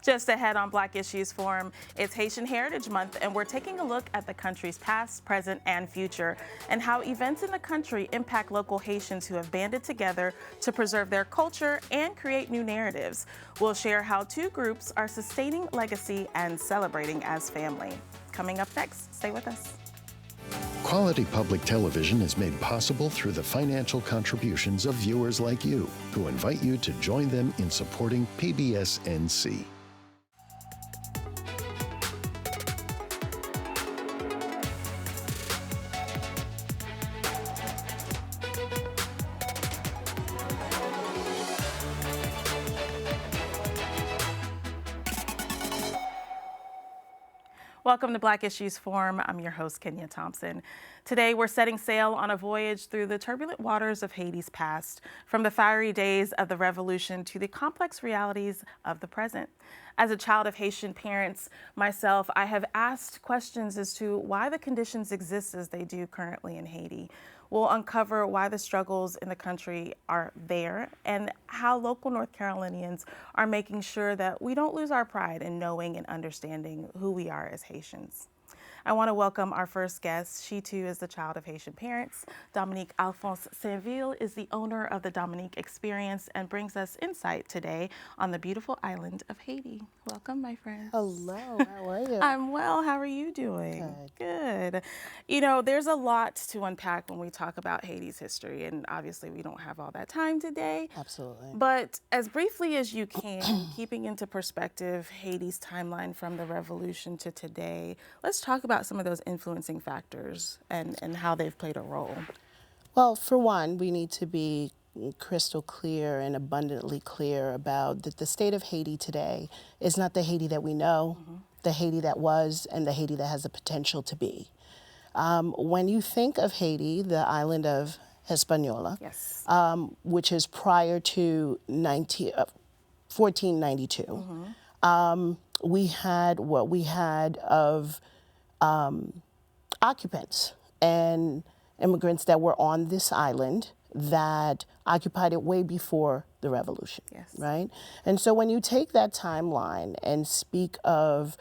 Just ahead on Black Issues Forum, it's Haitian Heritage Month, and we're taking a look at the country's past, present, and future, and how events in the country impact local Haitians who have banded together to preserve their culture and create new narratives. We'll share how two groups are sustaining legacy and celebrating as family. Coming up next, stay with us. Quality public television is made possible through the financial contributions of viewers like you, who invite you to join them in supporting PBS NC. Welcome to Black Issues Forum. I'm your host, Kenia Thompson. Today, we're setting sail on a voyage through the turbulent waters of Haiti's past, from the fiery days of the revolution to the complex realities of the present. As a child of Haitian parents myself, I have asked questions as to why the conditions exist as they do currently in Haiti. We'll uncover why the struggles in the country are there and how local North Carolinians are making sure that we don't lose our pride in knowing and understanding who we are as Haitians. I want to welcome our first guest. She too is the child of Haitian parents. Dominique Alphonse-Sainvil is the owner of the Dominique Experience and brings us insight today on the beautiful island of Haiti. Welcome, my friend. Hello, how are you? I'm well. How are you doing? Good. You know, there's a lot to unpack when we talk about Haiti's history, and obviously we don't have all that time today. Absolutely. But as briefly as you can, keeping into perspective Haiti's timeline from the revolution to today, let's talk about some of those influencing factors and how they've played a role. Well, for one, we need to be crystal clear and abundantly clear about that the state of Haiti today is not the Haiti that we know, the Haiti that was, and the Haiti that has the potential to be. When you think of Haiti, the island of Hispaniola, Yes. Which is prior to 1492, we had what we had of occupants and immigrants that were on this island that occupied it way before the revolution, Yes. right? And so when you take that timeline and speak of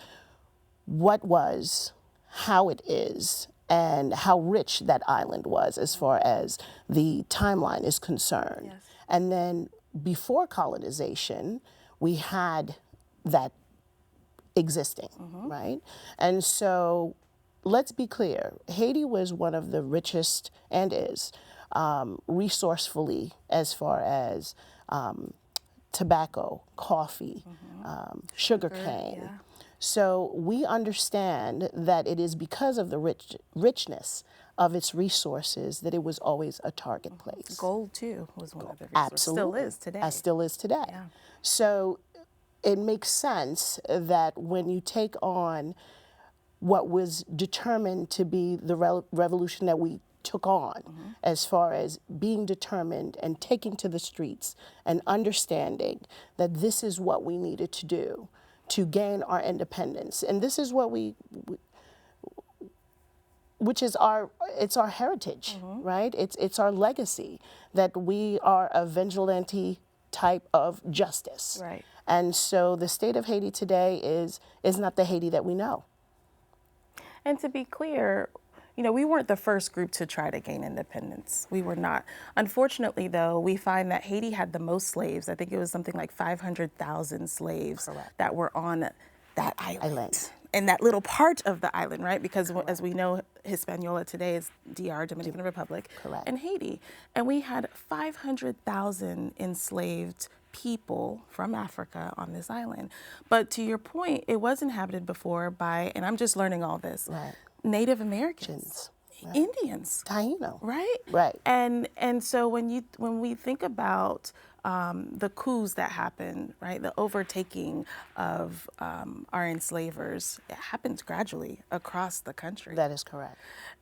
what was, how it is, and how rich that island was as far as the timeline is concerned, Yes. and then before colonization, we had that existing, right? And so let's be clear, Haiti was one of the richest and is resourcefully as far as tobacco, coffee, sugarcane. Yeah. So we understand that it is because of the richness of its resources that it was always a target place. Gold, too, was one of the resources. Absolutely. Still is today. Still is today. Yeah. So it makes sense that when you take on what was determined to be the revolution that we took on, as far as being determined and taking to the streets and understanding that this is what we needed to do to gain our independence. And this is what which is it's our heritage, right? It's our legacy that we are a vigilante type of justice. Right. And so the state of Haiti today is not the Haiti that we know. And to be clear, you know, we weren't the first group to try to gain independence. We were not. Unfortunately, though, we find that Haiti had the most slaves. I think it was something like 500,000 slaves Correct. that were on that island. And that little part of the island, right? Because as we know, Hispaniola today is DR, Dominican Republic, Correct. and Haiti. And we had 500,000 enslaved people from Africa on this island. But to your point, it was inhabited before by, and I'm just learning all this, Right. Native Americans, Right. Indians, Taino. right? Right. And so when we think about the coups that happened, right, the overtaking of our enslavers, it happens gradually across the country. That is correct.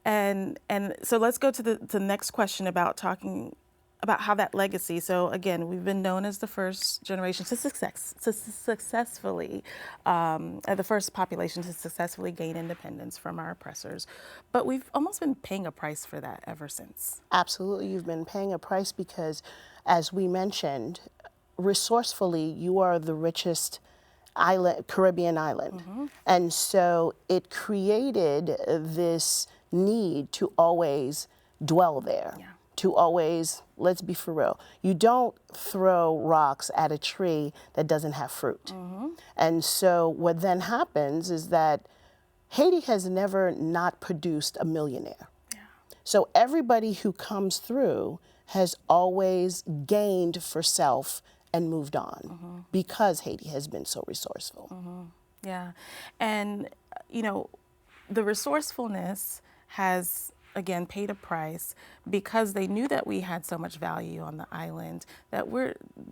And so let's go to the next question about talking about how that legacy. So again, we've been known as the first generation to successfully, the first population to successfully gain independence from our oppressors. But we've almost been paying a price for that ever since. Absolutely, you've been paying a price because, as we mentioned, resourcefully, you are the richest island, Caribbean island. And so it created this need to always dwell there, to always, let's be for real, you don't throw rocks at a tree that doesn't have fruit. And so what then happens is that Haiti has never not produced a millionaire. So everybody who comes through has always gained for self and moved on because Haiti has been so resourceful. Yeah. And, you know, the resourcefulness has, again, paid a price because they knew that we had so much value on the island that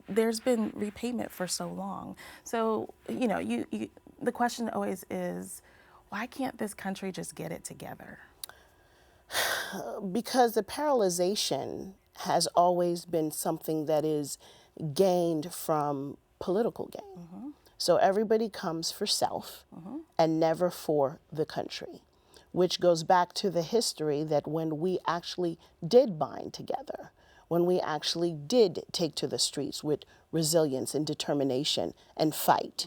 there's been repayment for so long. So, you know, the question always is, why can't this country just get it together? Because the paralyzation has always been something that is gained from political gain. So everybody comes for self and never for the country, which goes back to the history that when we actually did bind together, when we actually did take to the streets with resilience and determination and fight,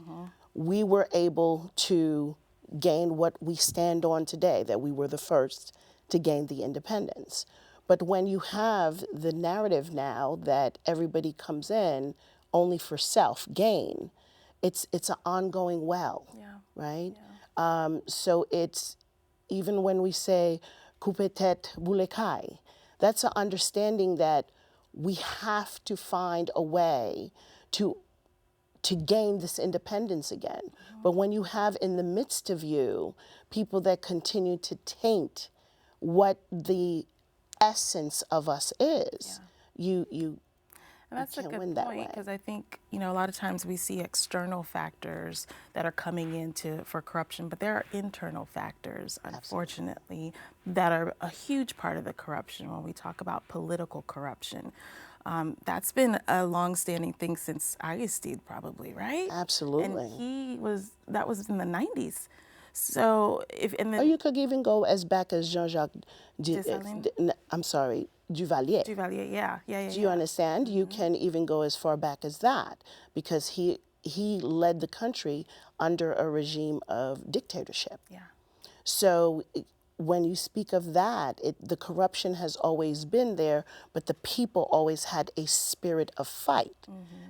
we were able to gain what we stand on today, that we were the first to gain the independence. But when you have the narrative now that everybody comes in only for self gain, it's an ongoing well, right? So it's, even when we say coupe tete boule kai, that's an understanding that we have to find a way to gain this independence again. But when you have in the midst of you people that continue to taint what the essence of us is, you And that's a can't good win that point, way. because I think, you know, a lot of times we see external factors that are coming for corruption, but there are internal factors, unfortunately, that are a huge part of the corruption when we talk about political corruption. That's been a long-standing thing since Aristide, probably, right? Absolutely. And that was in the 90s. So Or you could even go as back as Jean-Jacques Dessalines? Duvalier. Duvalier, yeah. Do you understand? You can even go as far back as that, because he led the country under a regime of dictatorship. Yeah. So when you speak of that, the corruption has always been there, but the people always had a spirit of fight.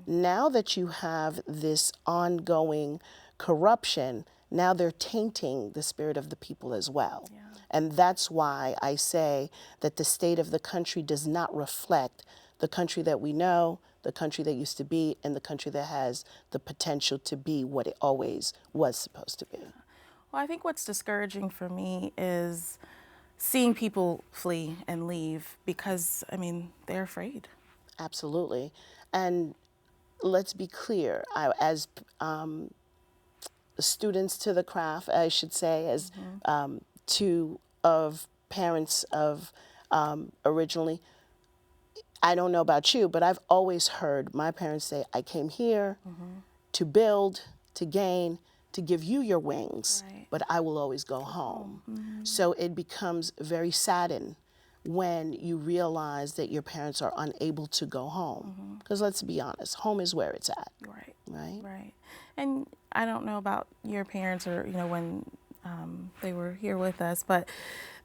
Now that you have this ongoing corruption, now they're tainting the spirit of the people as well. And that's why I say that the state of the country does not reflect the country that we know, the country that used to be, and the country that has the potential to be what it always was supposed to be. Well, I think what's discouraging for me is seeing people flee and leave because, I mean, they're afraid. Absolutely. And let's be clear, as students to the craft, I should say, as two of parents of originally, I don't know about you, but I've always heard my parents say, I came here to build, to gain, to give you your wings, but I will always go home. So it becomes very saddened when you realize that your parents are unable to go home. Because let's be honest, home is where it's at. Right? And I don't know about your parents or, you know, when they were here with us, but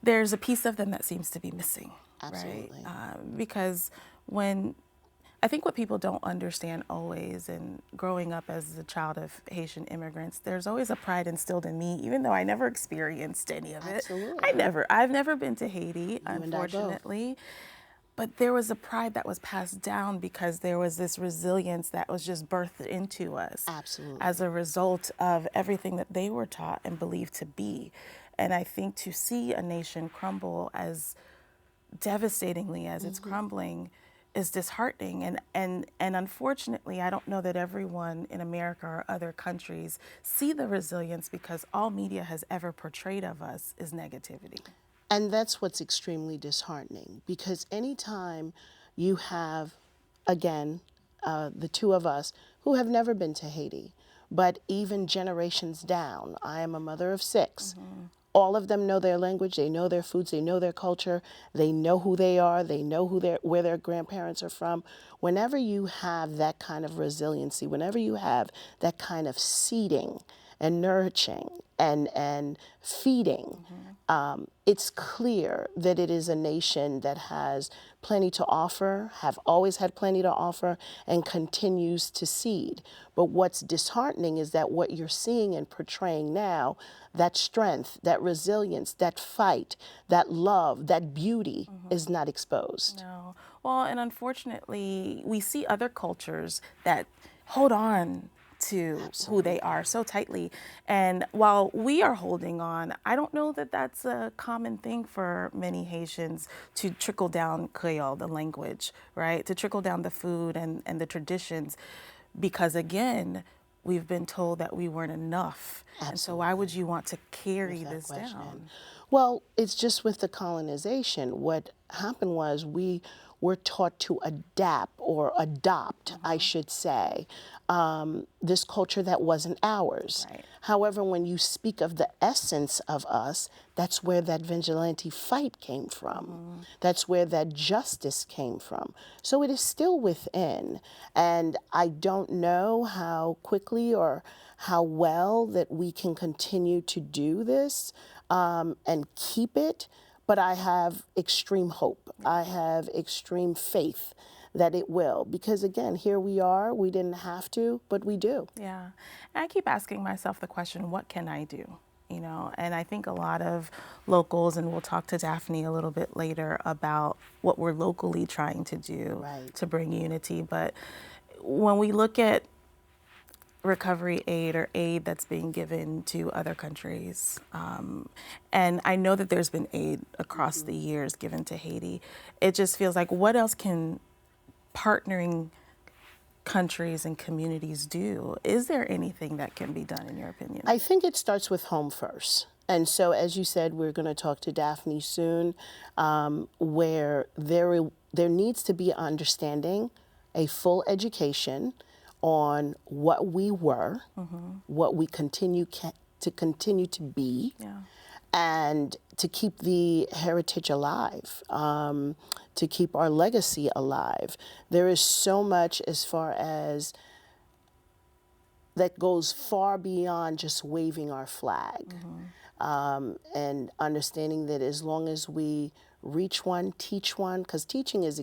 there's a piece of them that seems to be missing. Absolutely. Right? Because I think what people don't understand always, and growing up as a child of Haitian immigrants, there's always a pride instilled in me, even though I never experienced any of it. Absolutely. I've never been to Haiti, unfortunately. But there was a pride that was passed down because there was this resilience that was just birthed into us. Absolutely. As a result of everything that they were taught and believed to be. And I think to see a nation crumble as devastatingly as it's crumbling is disheartening. And unfortunately, I don't know that everyone in America or other countries see the resilience, because all media has ever portrayed of us is negativity. And that's what's extremely disheartening, because anytime you have, again, the two of us who have never been to Haiti, but even generations down, I am a mother of 6. All of them know their language, they know their foods, they know their culture, they know who they are, they know where their grandparents are from. Whenever you have that kind of resiliency, whenever you have that kind of seeding and nurturing and feeding, it's clear that it is a nation that has plenty to offer, have always had plenty to offer, and continues to seed. But what's disheartening is that what you're seeing and portraying now, that strength, that resilience, that fight, that love, that beauty is not exposed. No. Well, and unfortunately, we see other cultures that hold on to who they are so tightly. And while we are holding on, I don't know that that's a common thing for many Haitians to trickle down Creole, the language, right? To trickle down the food and the traditions, because again, we've been told that we weren't enough. Absolutely. And so why would you want to carry this down? Well, it's just with the colonization. What happened was we were taught to adapt or adopt, I should say, this culture that wasn't ours. Right. However, when you speak of the essence of us, that's where that vigilante fight came from. That's where that justice came from. So it is still within. And I don't know how quickly or how well that we can continue to do this and keep it, but I have extreme hope. I have extreme faith that it will, because again, here we are, we didn't have to, but we do. Yeah, and I keep asking myself the question, what can I do? You know, and I think a lot of locals, and we'll talk to Dafney a little bit later about what we're locally trying to do to bring unity. But when we look at recovery aid or aid that's being given to other countries, and I know that there's been aid across the years given to Haiti, it just feels like, what else can partnering countries and communities do? Is there anything that can be done in your opinion? I think it starts with home first. And so, as you said, we're going to talk to Dafney soon, where there needs to be understanding, a full education on what we were, what we continue to be, and to keep the heritage alive, to keep our legacy alive. There is so much as far as that goes far beyond just waving our flag, and understanding that as long as we reach one, teach one, because teaching is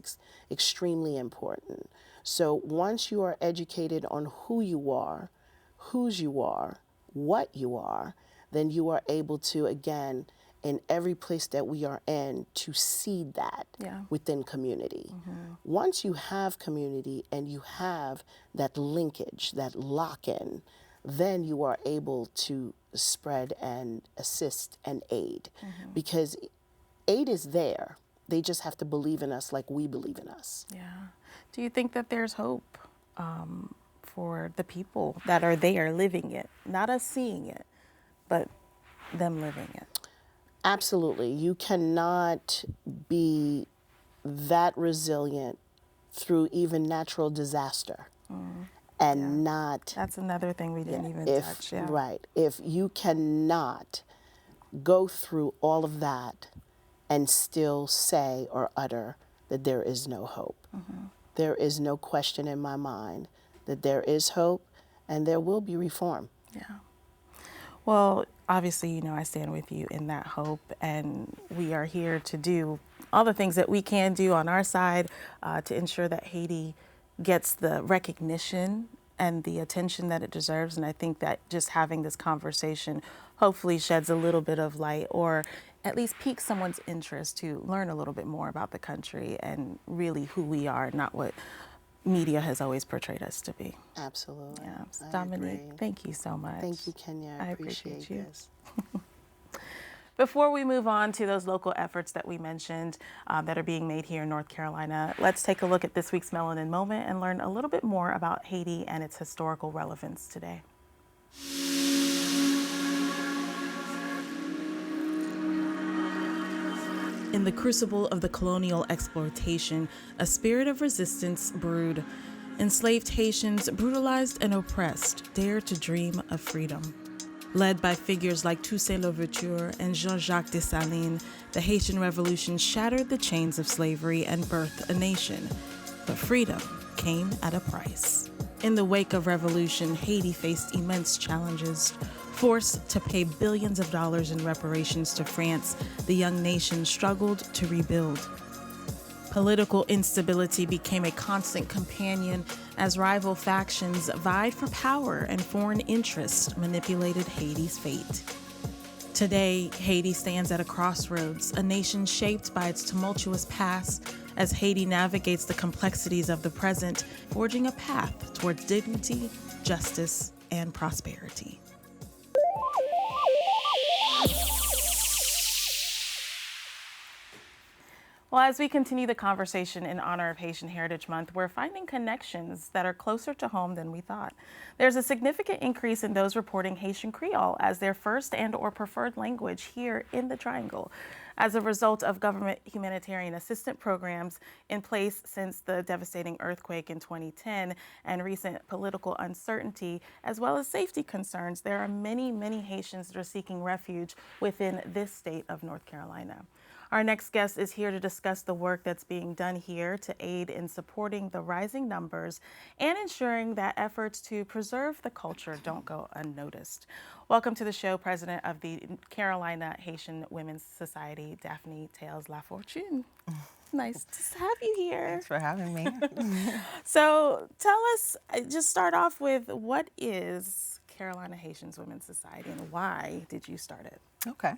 extremely important. So once you are educated on who you are, whose you are, what you are, then you are able to, again, in every place that we are in, to seed that within community. Once you have community and you have that linkage, that lock-in, then you are able to spread and assist and aid. Because aid is there. They just have to believe in us like we believe in us. Yeah. Do you think that there's hope for the people that are there living it? Not us seeing it, but them living it. Absolutely. You cannot be that resilient through even natural disaster and not... That's another thing we didn't even touch. Right. If you cannot go through all of that and still say or utter that there is no hope. There is no question in my mind that there is hope and there will be reform. Yeah. Well, obviously, you know, I stand with you in that hope, and we are here to do all the things that we can do on our side to ensure that Haiti gets the recognition and the attention that it deserves. And I think that just having this conversation hopefully sheds a little bit of light, or at least piques someone's interest to learn a little bit more about the country and really who we are, not what media has always portrayed us to be. Absolutely. Yeah. Dominique, thank you so much. Thank you, Kenia. I appreciate you. this. Before we move on to those local efforts that we mentioned that are being made here in North Carolina, let's take a look at this week's Melanin Moment and learn a little bit more about Haiti and its historical relevance today. In the crucible of the colonial exploitation, a spirit of resistance brewed. Enslaved Haitians, brutalized and oppressed, dared to dream of freedom. Led by figures like Toussaint Louverture and Jean-Jacques Dessalines, the Haitian Revolution shattered the chains of slavery and birthed a nation. But freedom came at a price. In the wake of revolution, Haiti faced immense challenges. Forced to pay billions of dollars in reparations to France, the young nation struggled to rebuild. Political instability became a constant companion as rival factions vied for power and foreign interests manipulated Haiti's fate. Today, Haiti stands at a crossroads, a nation shaped by its tumultuous past as Haiti navigates the complexities of the present, forging a path towards dignity, justice, and prosperity. Well, as we continue the conversation in honor of Haitian Heritage Month, we're finding connections that are closer to home than we thought. There's a significant increase in those reporting Haitian Creole as their first and/or preferred language here in the Triangle, as a result of government humanitarian assistance programs in place since the devastating earthquake in 2010 and recent political uncertainty, as well as safety concerns. There are many, many Haitians that are seeking refuge within this state of North Carolina. Our next guest is here to discuss the work that's being done here to aid in supporting the rising numbers and ensuring that efforts to preserve the culture don't go unnoticed. Welcome to the show, President of the Carolina Haitian Women Society, Dafney Tales-Lafortune. Nice to have you here. Thanks for having me. So tell us, just start off with, what is Carolina Haitian Women Society and why did you start it? Okay.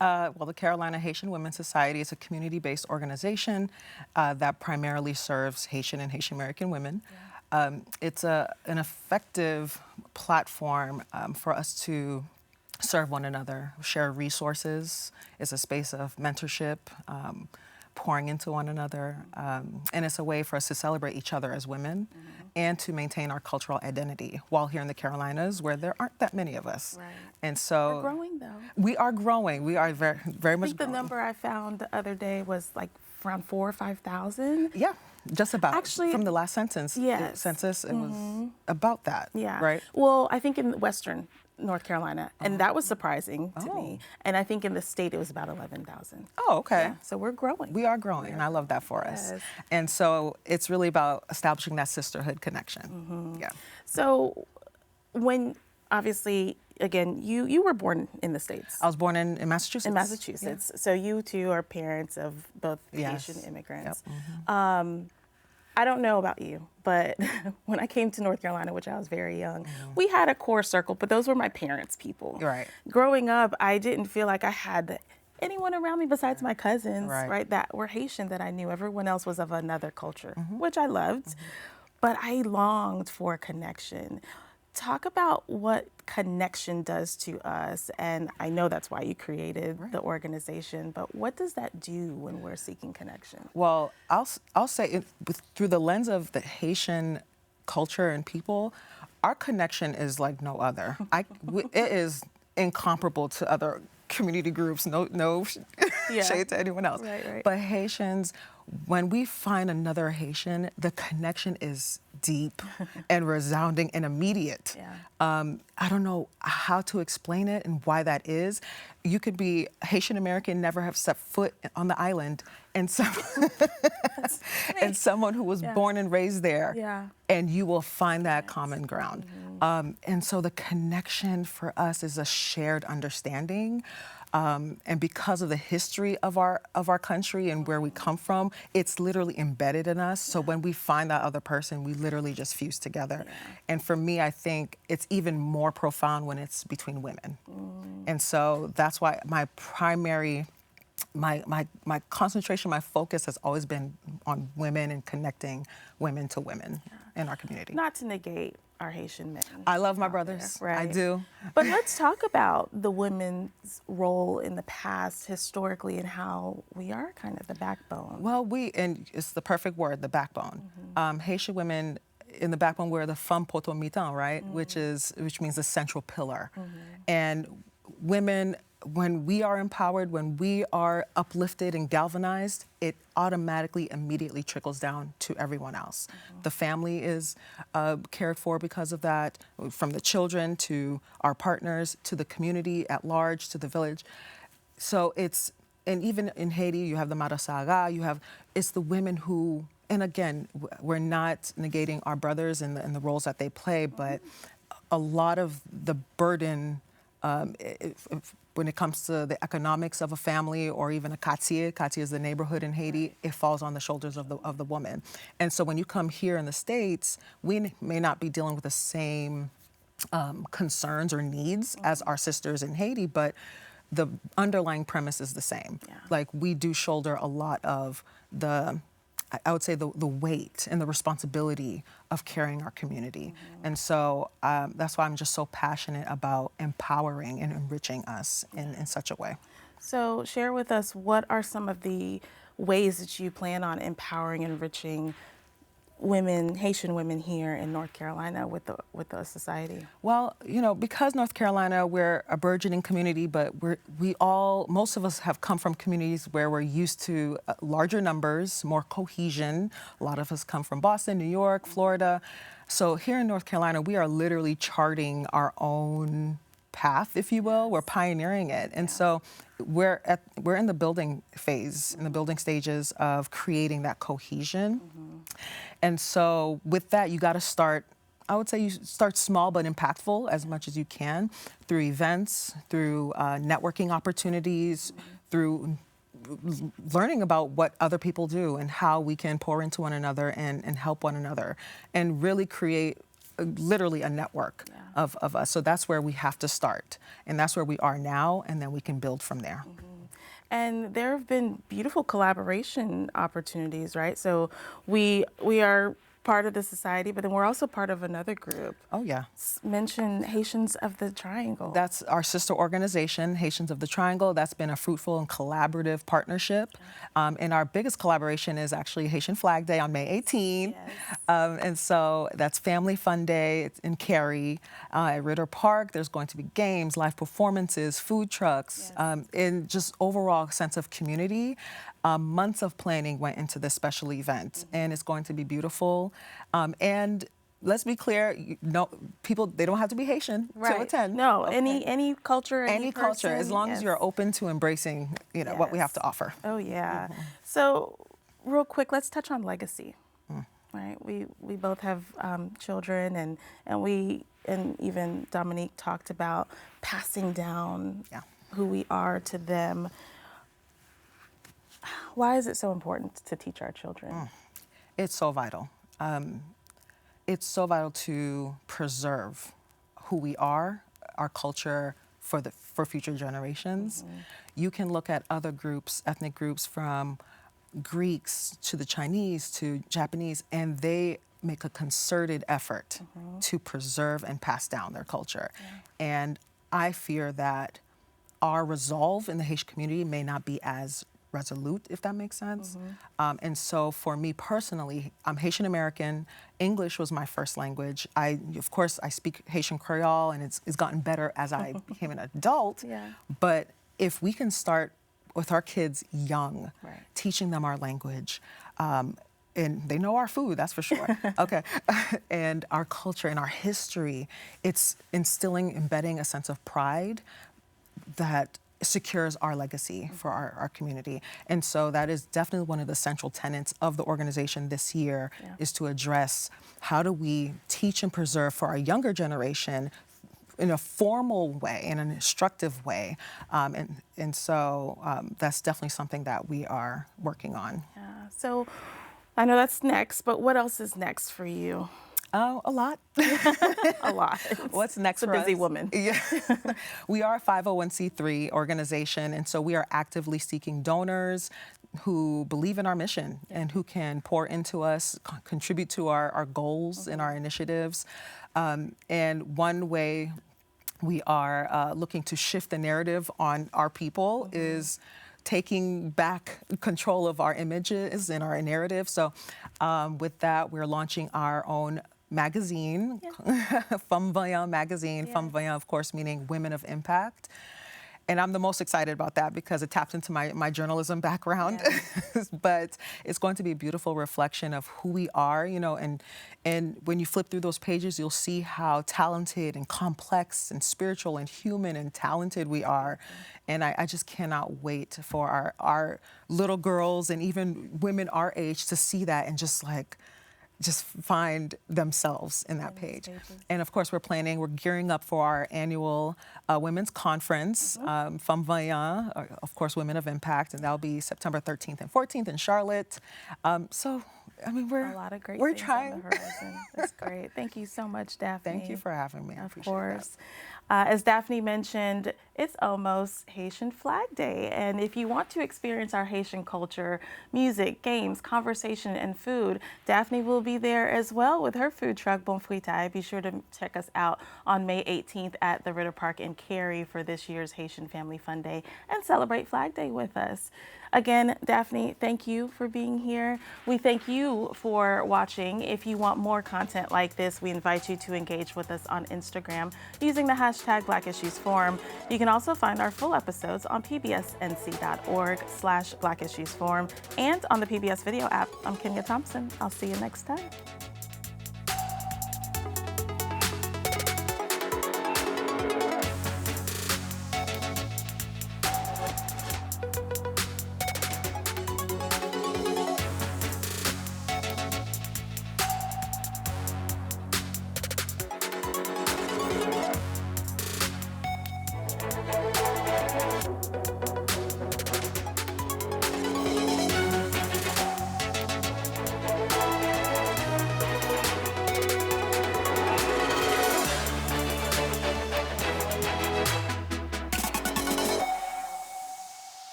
Well, the Carolina Haitian Women Society is a community-based organization that primarily serves Haitian and Haitian American women. Yeah. It's an effective platform for us to serve one another, share resources. It's a space of mentorship, pouring into one another, and it's a way for us to celebrate each other as women and to maintain our cultural identity while here in the Carolinas, where there aren't that many of us. Right. And so we're growing, though. We are growing. We are very, very much growing. I think the number I found the other day was like around 4,000 or 5,000. Yeah, just about. Actually, from the last census, yes. It was about that. Yeah. Right. Well, I think in Western North Carolina, and that was surprising to me. And I think in the state it was about 11,000. Oh, okay. Yeah, so we're growing. We are growing, and I love that for us. And so it's really about establishing that sisterhood connection. Yeah. So when, obviously, again, you were born in the States. I was born in Massachusetts. In Massachusetts. Yeah. So you two are parents of both Haitian immigrants. Yep. I don't know about you, but when I came to North Carolina, which I was very young, we had a core circle, but those were my parents' people. Right. Growing up, I didn't feel like I had anyone around me besides my cousins, right, that were Haitian that I knew. Everyone else was of another culture, which I loved, but I longed for a connection. Talk about what connection does to us, and I know that's why you created the organization, but what does that do when we're seeking connection? Well, I'll say through the lens of the Haitian culture and people, our connection is like no other. It is incomparable to other community groups, no shade to anyone else. Right. But Haitians, when we find another Haitian, the connection is deep and resounding and immediate. Yeah. I don't know how to explain it and why that is. You could be Haitian American, never have set foot on the island, and someone who was born and raised there, and you will find that common ground. And so the connection for us is a shared understanding. And because of the history of our country and where we come from, it's literally embedded in us. So when we find that other person, we literally just fuse together. And for me, I think it's even more profound when it's between women. And so that's why my primary, my concentration, my focus has always been on women and connecting women to women in our community. Not to negate our Haitian men. I love my brothers. There, right? I do. But let's talk about the women's role in the past historically and how we are kind of the backbone. Well, and it's the perfect word, the backbone. Haitian women in the backbone, we're the femme potomitan, right? Which means the central pillar. And women when we are empowered, when we are uplifted and galvanized, it automatically, immediately trickles down to everyone else. The family is cared for because of that, from the children to our partners, to the community at large, to the village. So and even in Haiti, you have the Marasaga, it's the women who, and again, we're not negating our brothers and the roles that they play, but a lot of the burden, when it comes to the economics of a family or even a quartier is the neighborhood in Haiti, it falls on the shoulders of the woman. And so when you come here in the States, we may not be dealing with the same concerns or needs as our sisters in Haiti, but the underlying premise is the same. Yeah. Like, we do shoulder a lot of I would say the weight and the responsibility of carrying our community. And so that's why I'm just so passionate about empowering and enriching us in such a way. So share with us, what are some of the ways that you plan on empowering and enriching women, Haitian women here in North Carolina with the society? Well, because North Carolina, we're a burgeoning community, but most of us have come from communities where we're used to larger numbers, more cohesion. A lot of us come from Boston, New York, Florida. So here in North Carolina, we are literally charting our own path, if you will. We're pioneering it. And so we're in the building phase, in the building stages of creating that cohesion. And so with that, you got to start, I would say you start small but impactful as much as you can, through events, through networking opportunities, through learning about what other people do and how we can pour into one another and help one another, and really create literally a network of us. So that's where we have to start. And that's where we are now, and then we can build from there. And there have been beautiful collaboration opportunities, right? So we are part of the society, but then we're also part of another group. Oh, yeah. Mention Haitians of the Triangle. That's our sister organization, Haitians of the Triangle. That's been a fruitful and collaborative partnership. And our biggest collaboration is actually Haitian Flag Day on May 18th. Yes. And so that's Family Fun Day. It's in Cary. At Ritter Park, there's going to be games, live performances, food trucks, and just overall sense of community. Months of planning went into this special event, and it's going to be beautiful. And let's be clear, people, they don't have to be Haitian to attend. No, okay. any culture, any culture, as long as you're open to embracing, what we have to offer. Oh yeah. So, real quick, let's touch on legacy. Right, we both have children, and even Dominique talked about passing down who we are to them. Why is it so important to teach our children? It's so vital. It's so vital to preserve who we are, our culture, for future generations. You can look at other groups, ethnic groups, from Greeks to the Chinese to Japanese, and they make a concerted effort to preserve and pass down their culture. And I fear that our resolve in the Haitian community may not be as resolute, if that makes sense. And so for me personally, I'm Haitian American. English was my first language. Of course, I speak Haitian Creole, and it's gotten better as I became an adult. But if we can start with our kids young, teaching them our language, and they know our food, that's for sure. And our culture and our history, it's embedding a sense of pride that secures our legacy for our community. And so that is definitely one of the central tenets of the organization this year, is to address how do we teach and preserve for our younger generation in a formal way, in an instructive way. And so that's definitely something that we are working on. So I know that's next, but what else is next for you? Oh, a lot. A lot. What's next for us? It's a busy woman. Yeah. We are a 501c3 organization, and so we are actively seeking donors who believe in our mission and who can pour into us, contribute to our goals and our initiatives. And one way we are looking to shift the narrative on our people is taking back control of our images and our narrative. So with that, we're launching our own magazine, Femme Vaillant magazine, Femme Vaillant, of course, meaning Women of Impact. And I'm the most excited about that because it taps into my journalism background. Yes. But it's going to be a beautiful reflection of who we are, you know, and when you flip through those pages, you'll see how talented and complex and spiritual and human and talented we are. And I just cannot wait for our little girls and even women our age to see that and just find themselves in that page. And of course, we're gearing up for our annual women's conference, Femmes Vaillantes, of course, Women of Impact, and that'll be September 13th and 14th in Charlotte. So, I mean, we're a lot of great we're things trying. On the horizon. That's great. Thank you so much, Dafney. Thank you for having me. I appreciate course. As Dafney mentioned, it's almost Haitian Flag Day, and if you want to experience our Haitian culture, music, games, conversation, and food, Dafney will be there as well with her food truck, Bon Fruitaille. Be sure to check us out on May 18th at the Ritter Park in Cary for this year's Haitian Family Fun Day and celebrate Flag Day with us. Again, Dafney, thank you for being here. We thank you for watching. If you want more content like this, we invite you to engage with us on Instagram using the hashtag Black Issues Forum. You can also find our full episodes on pbsnc.org/Black Issues Forum and on the PBS video app. I'm Kenia Thompson. I'll see you next time.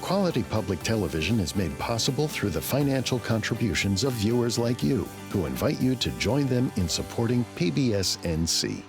Quality public television is made possible through the financial contributions of viewers like you, who invite you to join them in supporting PBS NC.